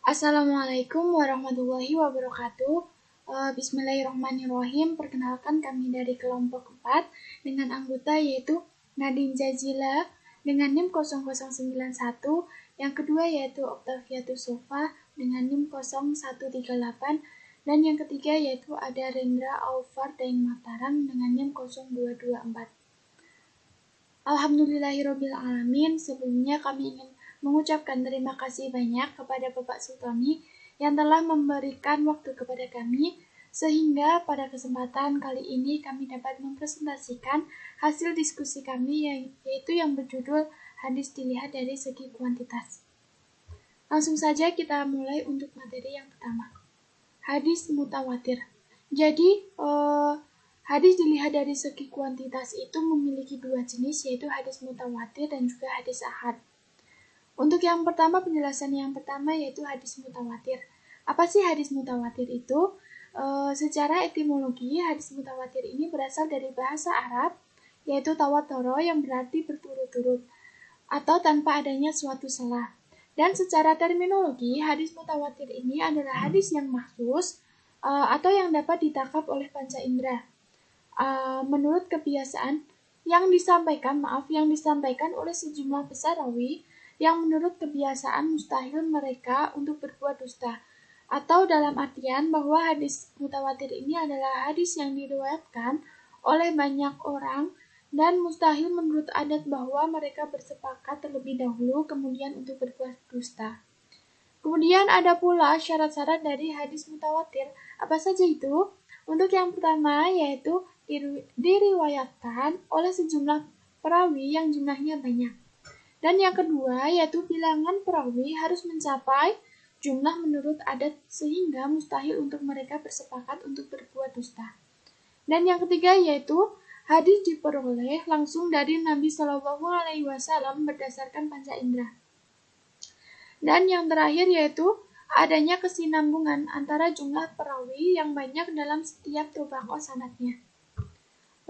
Assalamualaikum warahmatullahi wabarakatuh. Bismillahirrahmanirrahim. Perkenalkan kami dari kelompok 4 dengan anggota yaitu Nadine Jazila dengan NIM 0091, yang kedua yaitu Octaviatus Sofa dengan NIM 0138, dan yang ketiga yaitu ada Rendra Aufar Daeng Mataram dengan NIM 0224. Alhamdulillahirrabbilalamin. Sebelumnya kami ingin mengucapkan terima kasih banyak kepada Bapak Sultoni yang telah memberikan waktu kepada kami, sehingga pada kesempatan kali ini kami dapat mempresentasikan hasil diskusi kami yaitu yang berjudul hadis dilihat dari segi kuantitas. Langsung saja kita mulai untuk materi yang pertama. Hadis mutawatir. Jadi, hadis dilihat dari segi kuantitas itu memiliki dua jenis, yaitu hadis mutawatir dan juga hadis ahad. Untuk yang pertama, penjelasan yang pertama yaitu hadis mutawatir. Apa sih hadis mutawatir itu? Secara etimologi, hadis mutawatir ini berasal dari bahasa Arab, yaitu tawatoro yang berarti berturut-turut atau tanpa adanya suatu selah. Dan secara terminologi, hadis mutawatir ini adalah hadis yang mahsus atau yang dapat ditangkap oleh panca indera. Menurut kebiasaan yang disampaikan oleh sejumlah besar rawi yang menurut kebiasaan mustahil mereka untuk berbuat dusta, atau dalam artian bahwa hadis mutawatir ini adalah hadis yang diriwayatkan oleh banyak orang dan mustahil menurut adat bahwa mereka bersepakat terlebih dahulu kemudian untuk berbuat dusta. Kemudian ada pula syarat-syarat dari hadis mutawatir. Apa saja itu? Untuk yang pertama yaitu diriwayatkan oleh sejumlah perawi yang jumlahnya banyak. Dan yang kedua yaitu bilangan perawi harus mencapai jumlah menurut adat sehingga mustahil untuk mereka bersepakat untuk berbuat dusta. Dan yang ketiga yaitu hadis diperoleh langsung dari Nabi Shallallahu Alaihi Wasallam berdasarkan panca indera. Dan yang terakhir yaitu adanya kesinambungan antara jumlah perawi yang banyak dalam setiap tobaqoh sanadnya.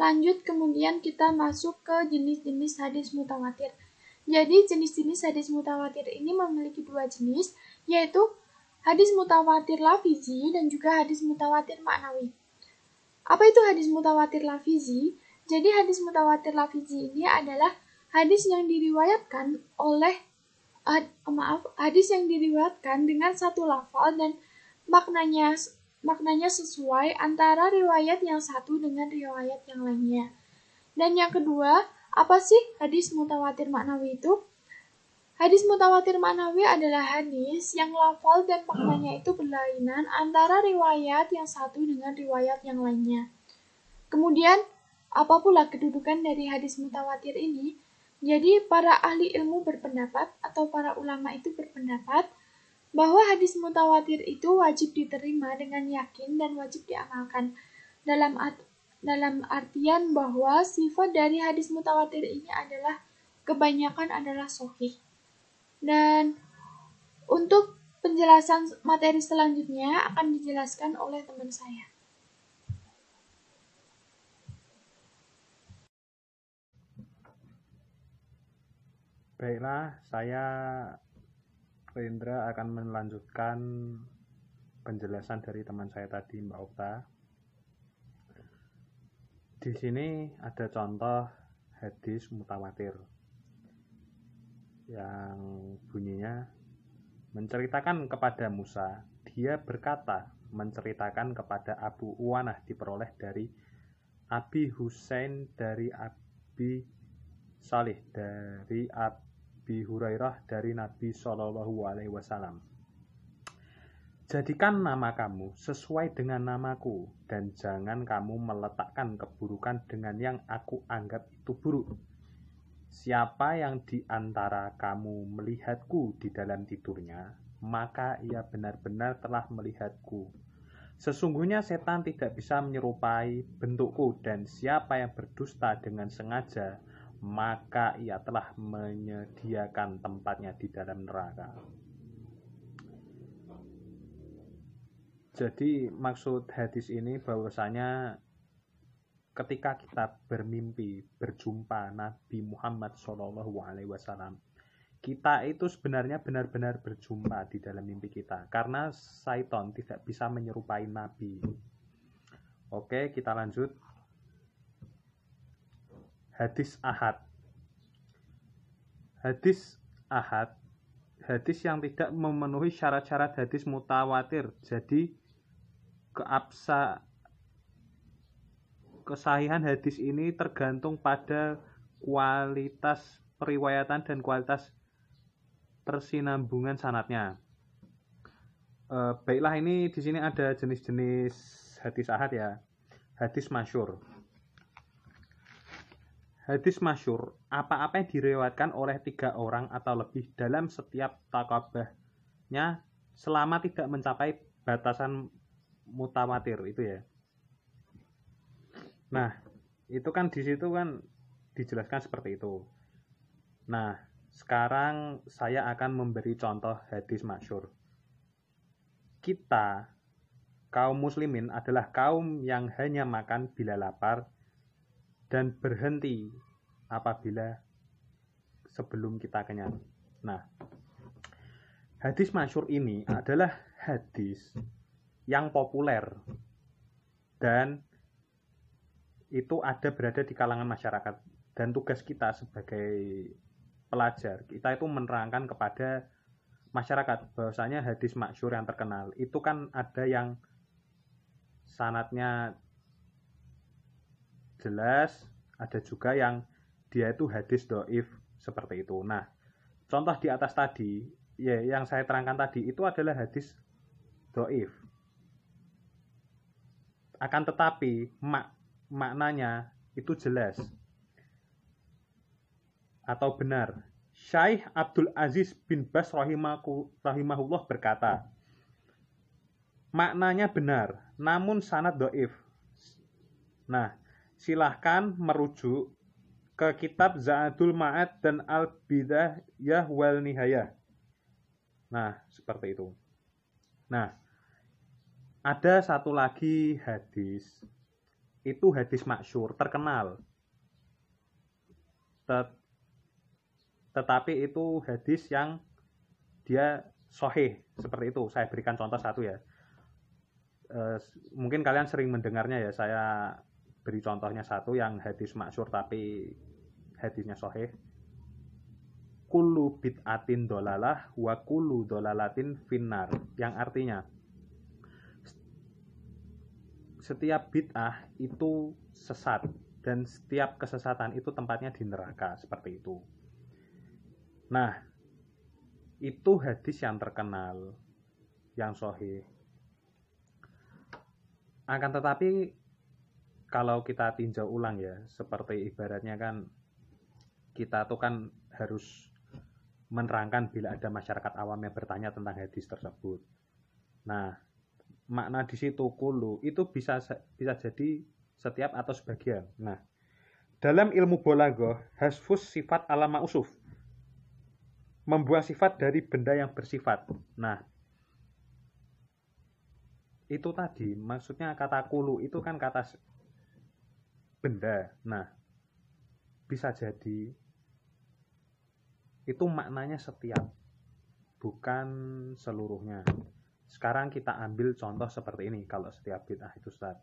Lanjut kemudian kita masuk ke jenis-jenis hadis mutawatir. Jadi jenis-jenis hadis mutawatir ini memiliki dua jenis, yaitu hadis mutawatir lafizi dan juga hadis mutawatir maknawi. Apa itu hadis mutawatir lafizi? Jadi hadis mutawatir lafizi ini adalah hadis yang diriwayatkan dengan satu lafal dan maknanya sesuai antara riwayat yang satu dengan riwayat yang lainnya. Dan yang kedua, apa sih hadis mutawatir maknawi itu? Hadis mutawatir maknawi adalah hadis yang lafal dan maknanya itu berlainan antara riwayat yang satu dengan riwayat yang lainnya. Kemudian, apa pula kedudukan dari hadis mutawatir ini? Jadi, para ahli ilmu berpendapat atau para ulama itu berpendapat bahwa hadis mutawatir itu wajib diterima dengan yakin dan wajib diamalkan. Dalam artian bahwa sifat dari hadis mutawatir ini adalah kebanyakan adalah sahih. Dan untuk penjelasan materi selanjutnya akan dijelaskan oleh teman saya. Baiklah, saya Rendra akan melanjutkan penjelasan dari teman saya tadi, Mbak Okta. Di sini ada contoh hadis mutawatir yang bunyinya menceritakan kepada Musa, dia berkata, menceritakan kepada Abu Uwanah diperoleh dari Abi Husain dari Abi Salih dari Abi Hurairah dari Nabi Shallallahu Alaihi Wasallam. Jadikan nama kamu sesuai dengan namaku dan jangan kamu meletakkan keburukan dengan yang aku anggap itu buruk. Siapa yang di antara kamu melihatku di dalam tidurnya, maka ia benar-benar telah melihatku. Sesungguhnya setan tidak bisa menyerupai bentukku, dan siapa yang berdusta dengan sengaja, maka ia telah menyediakan tempatnya di dalam neraka. Jadi maksud hadis ini bahwasanya ketika kita bermimpi berjumpa Nabi Muhammad SAW, kita itu sebenarnya benar-benar berjumpa di dalam mimpi kita, karena syaitan tidak bisa menyerupai nabi. Oke, kita lanjut. Hadis ahad. Hadis ahad, hadis yang tidak memenuhi syarat-syarat hadis mutawatir. Jadi kesahihan hadis ini tergantung pada kualitas periwayatan dan kualitas persinambungan sanadnya. Baiklah, ini di sini ada jenis-jenis hadis ahad ya. Hadis masyhur. Hadis masyhur, apa-apa yang diriwayatkan oleh 3 orang atau lebih dalam setiap takabahnya selama tidak mencapai batasan mutawatir itu ya. Nah, itu kan di situ kan dijelaskan seperti itu. Nah, sekarang saya akan memberi contoh hadis masyhur. Kita, kaum muslimin, adalah kaum yang hanya makan bila lapar dan berhenti apabila sebelum kita kenyang. Nah, hadis masyhur ini adalah hadis yang populer dan itu ada berada di kalangan masyarakat, dan tugas kita sebagai pelajar, kita itu menerangkan kepada masyarakat bahwasanya hadis masyhur yang terkenal itu kan ada yang sanadnya jelas, ada juga yang dia itu hadis dhaif seperti itu. Nah, contoh di atas tadi ya, yang saya terangkan tadi itu adalah hadis dhaif. Akan tetapi maknanya itu jelas atau benar. Syekh Abdul Aziz bin Bas rahimahullah berkata, maknanya benar, namun sanad dhaif. Nah, silahkan merujuk ke kitab Zadul Ma'ad dan Al-Bidayah wal Nihayah. Nah, seperti itu. Nah, ada satu lagi hadis. Itu hadis masyhur, terkenal. Tetapi itu hadis yang dia sahih, seperti itu. Saya berikan contoh satu ya. Mungkin kalian sering mendengarnya ya, saya beri contohnya satu yang hadis masyhur tapi hadisnya sahih. Kullu bid'atin dolalah wa kullu dolalatin finnar, yang artinya setiap bid'ah itu sesat dan setiap kesesatan itu tempatnya di neraka, seperti itu. Nah, itu hadis yang terkenal, yang sahih. Akan tetapi kalau kita tinjau ulang ya, seperti ibaratnya kan kita tuh kan harus menerangkan bila ada masyarakat awam yang bertanya tentang hadis tersebut. Nah, makna di situ kulu itu bisa jadi setiap atau sebagian. Nah, dalam ilmu balaghah, hasfus sifat ala ma'usuf, membuang sifat dari benda yang bersifat. Nah, itu tadi maksudnya kata kulu itu kan kata benda. Nah, bisa jadi itu maknanya setiap, bukan seluruhnya. Sekarang kita ambil contoh seperti ini. Kalau setiap bid'ah itu Ustaz,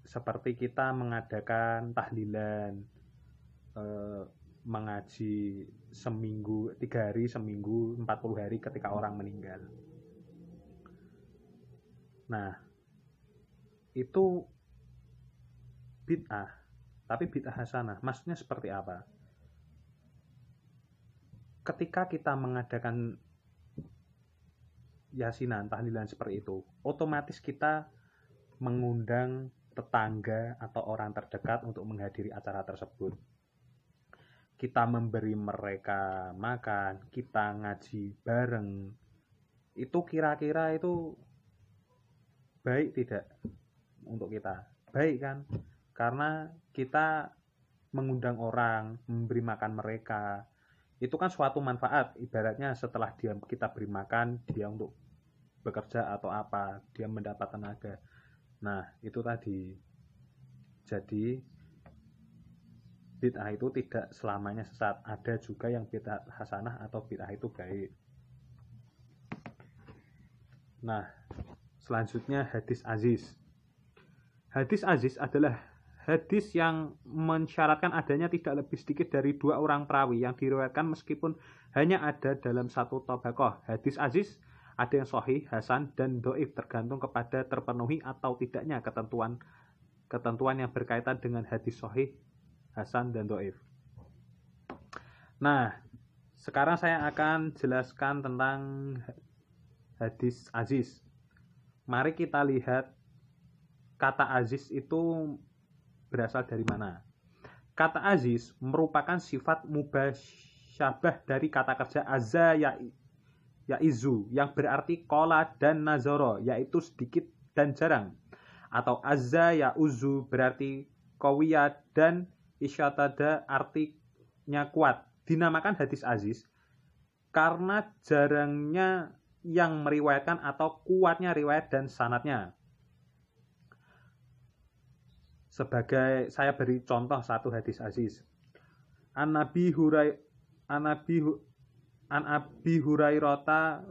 seperti kita mengadakan tahlilan, mengaji seminggu, 3 hari seminggu, 40 hari ketika orang meninggal. Nah, itu bid'ah, tapi bid'ah hasanah. Maksudnya seperti apa? Ketika kita mengadakan yasinan, tahlilan seperti itu, otomatis kita mengundang tetangga atau orang terdekat untuk menghadiri acara tersebut. Kita memberi mereka makan, kita ngaji bareng. Itu kira-kira itu baik tidak untuk kita? Baik kan? Karena kita mengundang orang, memberi makan mereka. Itu kan suatu manfaat. Ibaratnya setelah kita beri makan, dia untuk bekerja atau apa, dia mendapat tenaga. Nah, itu tadi. Jadi bid'ah itu tidak selamanya sesat. Ada juga yang bid'ah hasanah atau bid'ah itu baik. Nah, selanjutnya hadis aziz. Hadis aziz adalah hadis yang mensyaratkan adanya tidak lebih sedikit dari 2 orang perawi yang diriwayatkan meskipun hanya ada dalam satu tabaqah. Hadis aziz ada yang sahih, hasan, dan dhaif tergantung kepada terpenuhi atau tidaknya ketentuan yang berkaitan dengan hadis sahih, hasan, dan dhaif. Nah, sekarang saya akan jelaskan tentang hadis aziz. Mari kita lihat kata aziz itu berasal dari mana. Kata aziz merupakan sifat mubasyabah dari kata kerja azza yaizu yang berarti qala dan nazara, yaitu sedikit dan jarang. Atau azza yauzu berarti qawiya dan isyatada artinya kuat. Dinamakan hadis aziz karena jarangnya yang meriwayatkan atau kuatnya riwayat dan sanadnya. Sebagai saya beri contoh satu hadis aziz. An Abi Hurairah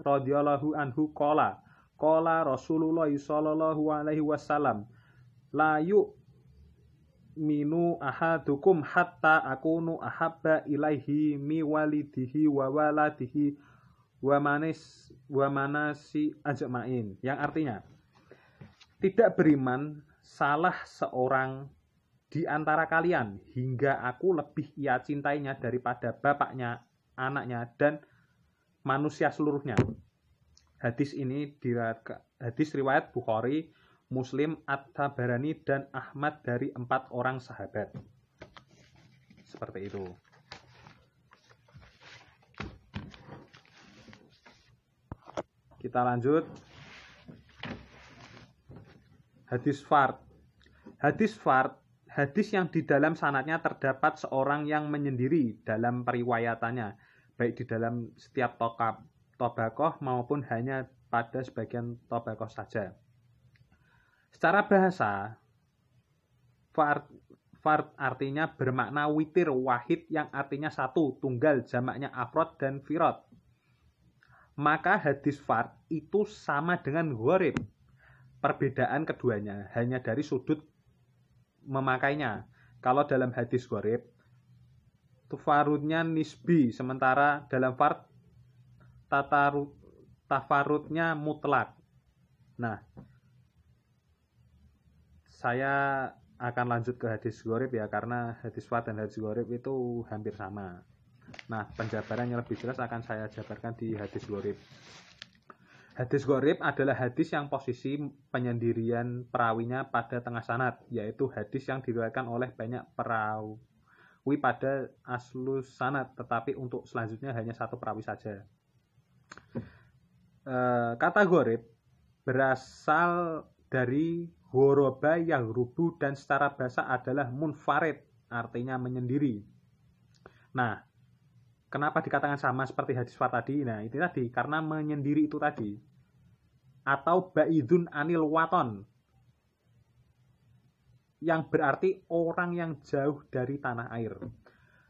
radhiyallahu anhu qala Rasulullah sallallahu alaihi wasallam la yu'minu ahadukum hatta akunu ahabba ilaihi mi walidihi wa waladihi wa manasi ajmain, yang artinya tidak beriman salah seorang di antara kalian hingga aku lebih ia cintainya daripada bapaknya, anaknya, dan manusia seluruhnya. Hadis ini hadis riwayat Bukhari, Muslim, At-Tabarani, dan Ahmad dari 4 orang sahabat. Seperti itu. Kita lanjut. Hadis fard. Hadis fard, hadis yang di dalam sanadnya terdapat seorang yang menyendiri dalam periwayatannya, baik di dalam setiap tabaqah maupun hanya pada sebagian tabaqah saja. Secara bahasa, fard artinya bermakna witir wahid yang artinya satu, tunggal, jamaknya afrod dan firod. Maka hadis fard itu sama dengan gharib. Perbedaan keduanya hanya dari sudut memakainya. Kalau dalam hadis gharib, tafarudnya nisbi, sementara dalam fard tafarudnya mutlak. Nah, saya akan lanjut ke hadis gharib ya, karena hadis fard dan hadis gharib itu hampir sama. Nah, penjabaran yang lebih jelas akan saya jabarkan di hadis gharib. Hadis gharib adalah hadis yang posisi penyendirian perawinya pada tengah sanad, yaitu hadis yang diriwayatkan oleh banyak perawi pada aslus sanad, tetapi untuk selanjutnya hanya satu perawi saja. Kata gharib berasal dari ghoroba yaghrubu dan secara bahasa adalah munfarid, artinya menyendiri. Nah, kenapa dikatakan sama seperti hadis fard tadi? Nah, itu tadi karena menyendiri itu tadi. Atau ba'idun anil waton, yang berarti orang yang jauh dari tanah air.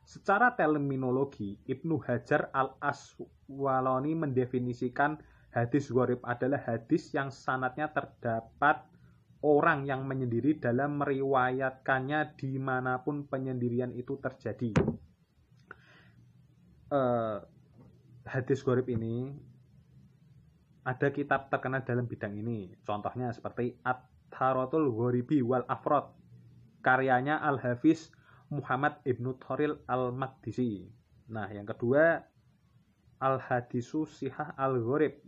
Secara terminologi, Ibnu Hajar al-Asqalani mendefinisikan hadis gharib adalah hadis yang sanadnya terdapat orang yang menyendiri dalam meriwayatkannya dimanapun penyendirian itu terjadi. Hadis gharib ini ada kitab terkenal dalam bidang ini. Contohnya seperti At-Tharatul Gharibi wal Afrod, karyanya Al-Hafiz Muhammad Ibnu Thoril Al-Maqdisi. Nah, yang kedua Al-Hadisu Sihah Al-Gharib,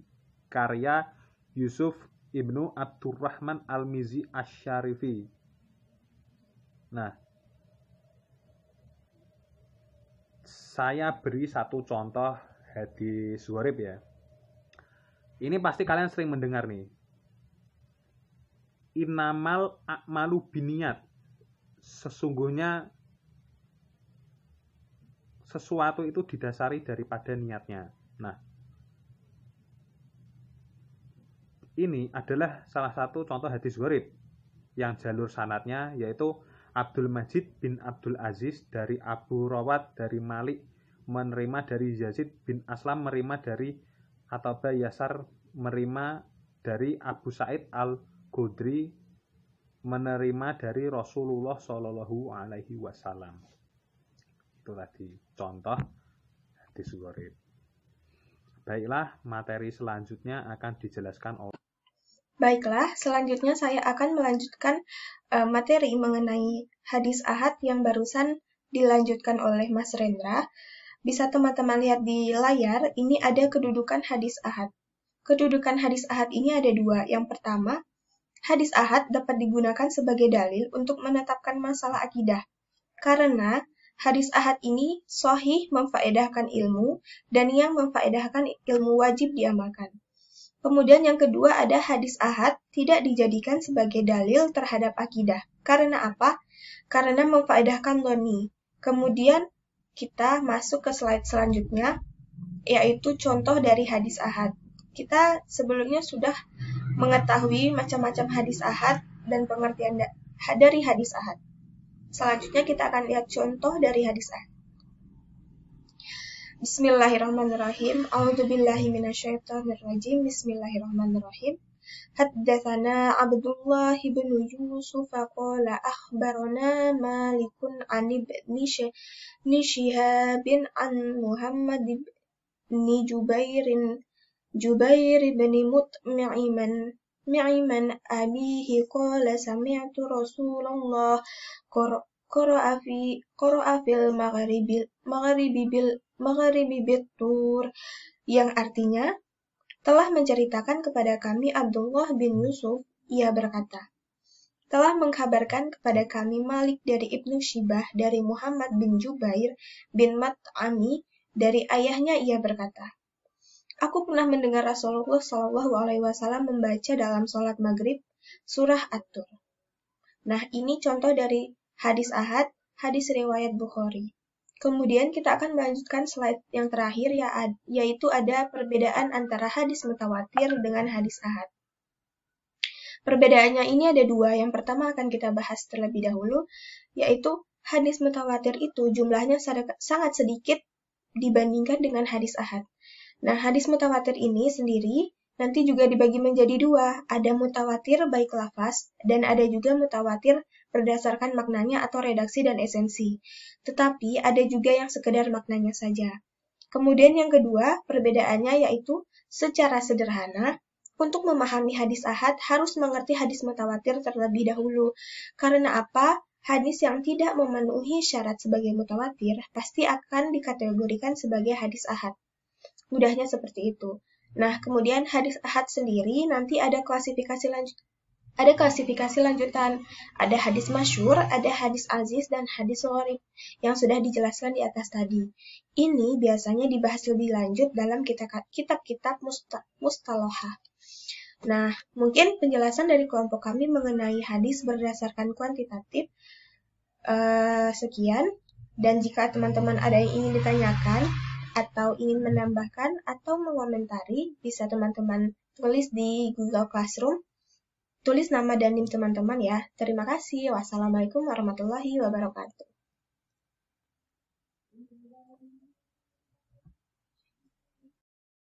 karya Yusuf Ibnu Abdurrahman Al-Mizi Asy-Syarifi. Nah, saya beri satu contoh hadis gharib ya. Ini pasti kalian sering mendengar nih. Innamal a'malu binniyat. Sesungguhnya sesuatu itu didasari daripada niatnya. Nah, ini adalah salah satu contoh hadis gharib yang jalur sanadnya yaitu Abdul Majid bin Abdul Aziz dari Abu Rawat dari Malik menerima dari Yazid bin Aslam menerima dari Ataba Yasar menerima dari Abu Sa'id Al-Khudri menerima dari Rasulullah Shallallahu Alaihi Wasallam. Itu tadi contoh hadis gharib. Baiklah, materi selanjutnya akan dijelaskan oleh. Baiklah, selanjutnya saya akan melanjutkan materi mengenai hadis ahad yang barusan dilanjutkan oleh Mas Rendra. Bisa teman-teman lihat di layar, ini ada kedudukan hadis ahad. Kedudukan hadis ahad ini ada dua. Yang pertama, hadis ahad dapat digunakan sebagai dalil untuk menetapkan masalah akidah. Karena hadis ahad ini sahih memfaedahkan ilmu, dan yang memfaedahkan ilmu wajib diamalkan. Kemudian yang kedua ada hadis ahad tidak dijadikan sebagai dalil terhadap akidah. Karena apa? Karena memfaedahkan dhoni. Kemudian kita masuk ke slide selanjutnya, yaitu contoh dari hadis ahad. Kita sebelumnya sudah mengetahui macam-macam hadis ahad dan pengertian dari hadis ahad. Selanjutnya kita akan lihat contoh dari hadis ahad. Bismillahirrahmanirrahim. A'udzubillahi minasyaitonirrajim. Bismillahirrahmanirrahim. Haddatsana Abdullah bin Yusuf qala akhbarana Malikun an ibni Shihabin an Muhammad bin Jubair bin Mut'iman abihi qala sami'tu Rasulullah qara'a fil maghribi bitur, yang artinya telah menceritakan kepada kami Abdullah bin Yusuf, ia berkata, telah mengkabarkan kepada kami Malik dari Ibnu Shibah dari Muhammad bin Jubair bin Mut'ami dari ayahnya, ia berkata, aku pernah mendengar Rasulullah SAW membaca dalam sholat maghrib surah At-Tur. Nah, ini contoh dari hadis ahad, hadis riwayat Bukhari. Kemudian kita akan melanjutkan slide yang terakhir, yaitu ada perbedaan antara hadis mutawatir dengan hadis ahad. Perbedaannya ini ada dua. Yang pertama akan kita bahas terlebih dahulu, yaitu hadis mutawatir itu jumlahnya sangat sedikit dibandingkan dengan hadis ahad. Nah, hadis mutawatir ini sendiri nanti juga dibagi menjadi dua. Ada mutawatir baik lafaz, dan ada juga mutawatir berdasarkan maknanya atau redaksi dan esensi. Tetapi ada juga yang sekedar maknanya saja. Kemudian yang kedua, perbedaannya yaitu secara sederhana, untuk memahami hadis ahad harus mengerti hadis mutawatir terlebih dahulu. Karena apa? Hadis yang tidak memenuhi syarat sebagai mutawatir pasti akan dikategorikan sebagai hadis ahad. Mudahnya seperti itu. Nah, kemudian hadis ahad sendiri nanti ada klasifikasi lanjutan. Ada hadis masyhur, ada hadis aziz, dan hadis gharib yang sudah dijelaskan di atas tadi. Ini biasanya dibahas lebih lanjut dalam kitab-kitab mustalahah. Nah, mungkin penjelasan dari kelompok kami mengenai hadis berdasarkan kuantitatif sekian. Dan jika teman-teman ada yang ingin ditanyakan atau ingin menambahkan atau mengomentari, bisa teman-teman tulis di Google Classroom. Tulis nama dan NIM teman-teman ya. Terima kasih. Wassalamualaikum warahmatullahi wabarakatuh.